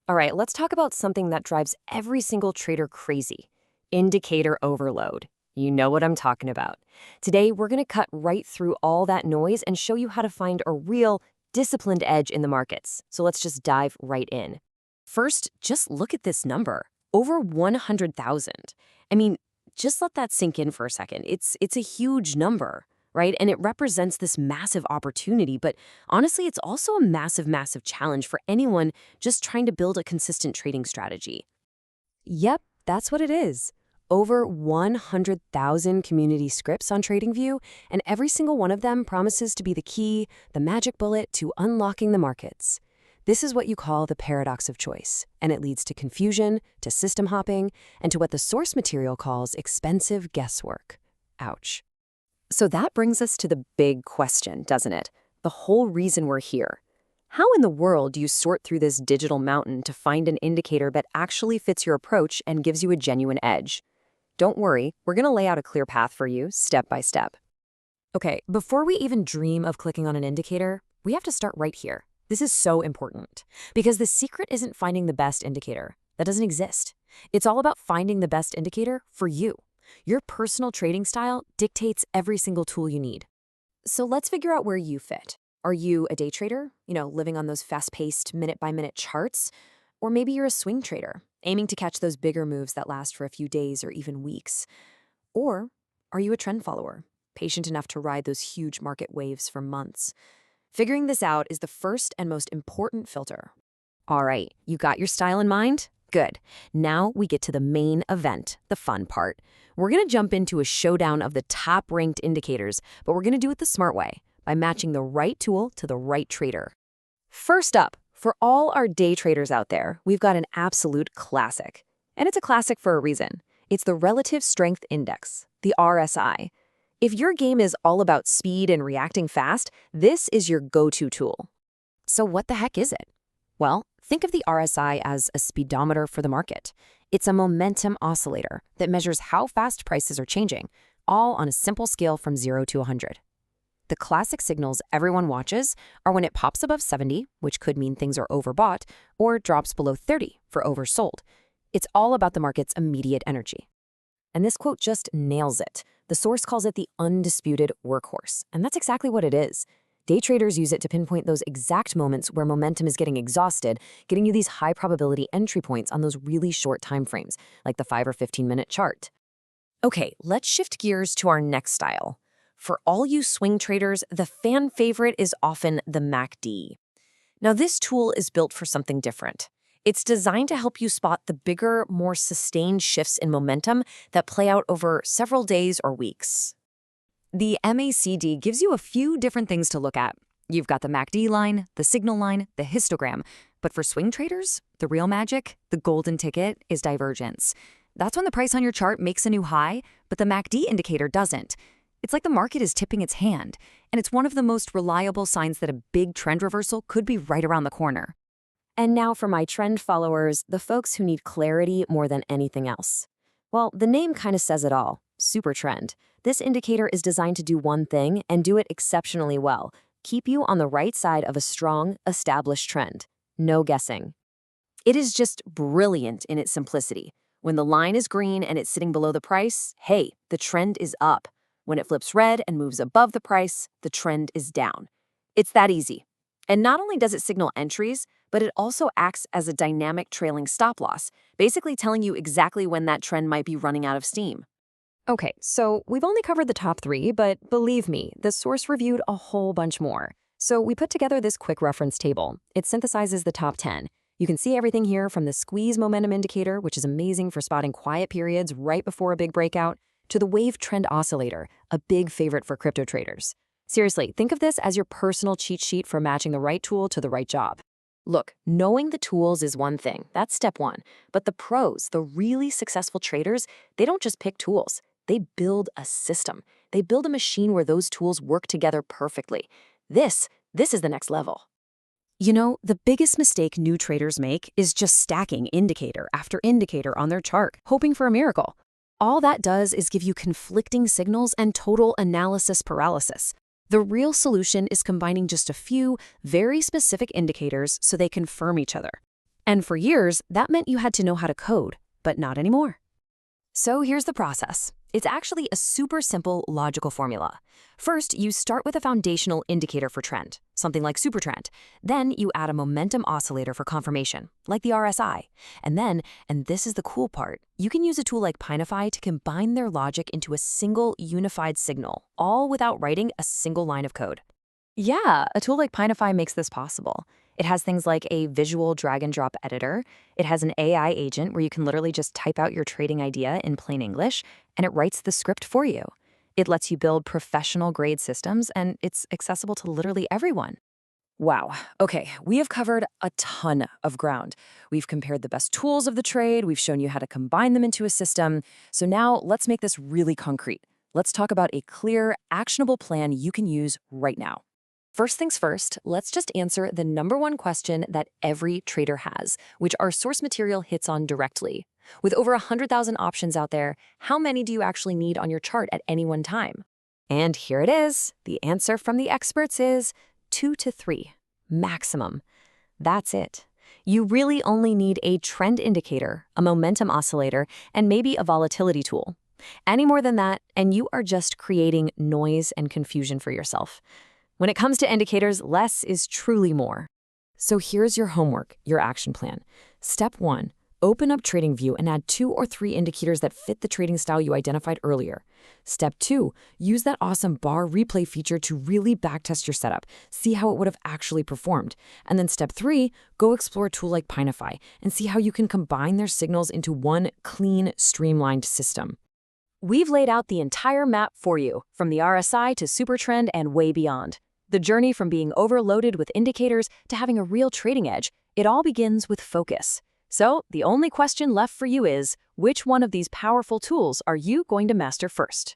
All right, let's talk about something that drives every single trader crazy: indicator overload. You know what I'm talking about. Today, we're going to cut right through all that noise and show you how to find a real, disciplined edge in the markets. So let's just dive right in. First, just look at this number: over 100,000. I mean, just let that sink in for a second. It's a huge number, right? And it represents this massive opportunity, but honestly, it's also a massive, massive challenge for anyone just trying to build a consistent trading strategy. Yep, that's what it is. Over 100,000 community scripts on TradingView, and every single one of them promises to be the key, the magic bullet to unlocking the markets. This is what you call the paradox of choice, and it leads to confusion, to system hopping, and to what the source material calls expensive guesswork. Ouch. So that brings us to the big question, doesn't it? The whole reason we're here. How in the world do you sort through this digital mountain to find an indicator that actually fits your approach and gives you a genuine edge? Don't worry, we're going to lay out a clear path for you, step by step. Okay, before we even dream of clicking on an indicator, we have to start right here. This is so important, because the secret isn't finding the best indicator. That doesn't exist. It's all about finding the best indicator for you. Your personal trading style dictates every single tool you need. So let's figure out where you fit. Are you a day trader, living on those fast-paced minute-by-minute charts? Or maybe you're a swing trader, aiming to catch those bigger moves that last for a few days or even weeks. Or are you a trend follower, patient enough to ride those huge market waves for months? Figuring this out is the first and most important filter. All right, you got your style in mind? Good. Now we get to the main event, the fun part. We're going to jump into a showdown of the top-ranked indicators, but we're going to do it the smart way, by matching the right tool to the right trader. First up, for all our day traders out there, we've got an absolute classic. And it's a classic for a reason. It's the Relative Strength Index, the RSI. If your game is all about speed and reacting fast, this is your go-to tool. So what the heck is it? Well, think of the RSI as a speedometer for the market. It's a momentum oscillator that measures how fast prices are changing, all on a simple scale from 0 to 100. The classic signals everyone watches are when it pops above 70, which could mean things are overbought, or drops below 30 for oversold. It's all about the market's immediate energy. And this quote just nails it. The source calls it the undisputed workhorse, and that's exactly what it is. Day traders use it to pinpoint those exact moments where momentum is getting exhausted, getting you these high-probability entry points on those really short time frames, like the 5 or 15-minute chart. Okay, let's shift gears to our next style. For all you swing traders, the fan favorite is often the MACD. Now, this tool is built for something different. It's designed to help you spot the bigger, more sustained shifts in momentum that play out over several days or weeks. The MACD gives you a few different things to look at. You've got the MACD line, the signal line, the histogram. But for swing traders, the real magic, the golden ticket, is divergence. That's when the price on your chart makes a new high, but the MACD indicator doesn't. It's like the market is tipping its hand, and it's one of the most reliable signs that a big trend reversal could be right around the corner. And now for my trend followers, the folks who need clarity more than anything else. Well, the name kind of says it all: super trend. This indicator is designed to do one thing and do it exceptionally well: keep you on the right side of a strong, established trend. No guessing. It is just brilliant in its simplicity. When the line is green and it's sitting below the price, hey, the trend is up. When it flips red and moves above the price, the trend is down. It's that easy. And not only does it signal entries, but it also acts as a dynamic trailing stop loss, basically telling you exactly when that trend might be running out of steam. Okay, so we've only covered the top 3, but believe me, the source reviewed a whole bunch more. So we put together this quick reference table. It synthesizes the top 10. You can see everything here from the squeeze momentum indicator, which is amazing for spotting quiet periods right before a big breakout, to the wave trend oscillator, a big favorite for crypto traders. Seriously, think of this as your personal cheat sheet for matching the right tool to the right job. Look, knowing the tools is one thing, that's step 1. But the pros, the really successful traders, they don't just pick tools. They build a system. They build a machine where those tools work together perfectly. This is the next level. You know, the biggest mistake new traders make is just stacking indicator after indicator on their chart, hoping for a miracle. All that does is give you conflicting signals and total analysis paralysis. The real solution is combining just a few very specific indicators so they confirm each other. And for years, that meant you had to know how to code, but not anymore. So here's the process. It's actually a super simple logical formula. First, you start with a foundational indicator for trend, something like supertrend. Then you add a momentum oscillator for confirmation, like the RSI. And then, and this is the cool part, you can use a tool like Pineify to combine their logic into a single unified signal, all without writing a single line of code. Yeah, a tool like Pineify makes this possible. It has things like a visual drag-and-drop editor. It has an AI agent where you can literally just type out your trading idea in plain English, and it writes the script for you. It lets you build professional-grade systems, and it's accessible to literally everyone. Wow. Okay, we have covered a ton of ground. We've compared the best tools of the trade. We've shown you how to combine them into a system. So now let's make this really concrete. Let's talk about a clear, actionable plan you can use right now. First things first, let's just answer the number one question that every trader has, which our source material hits on directly. With over 100,000 options out there, how many do you actually need on your chart at any one time? And here it is. The answer from the experts is 2 to 3, maximum. That's it. You really only need a trend indicator, a momentum oscillator, and maybe a volatility tool. Any more than that, and you are just creating noise and confusion for yourself. When it comes to indicators, less is truly more. So here's your homework, your action plan. Step 1, open up TradingView and add 2 or 3 indicators that fit the trading style you identified earlier. Step 2, use that awesome bar replay feature to really backtest your setup, see how it would have actually performed. And then step 3, go explore a tool like Pineify and see how you can combine their signals into one clean, streamlined system. We've laid out the entire map for you, from the RSI to supertrend and way beyond. The journey from being overloaded with indicators to having a real trading edge, it all begins with focus. So the only question left for you is, which one of these powerful tools are you going to master first?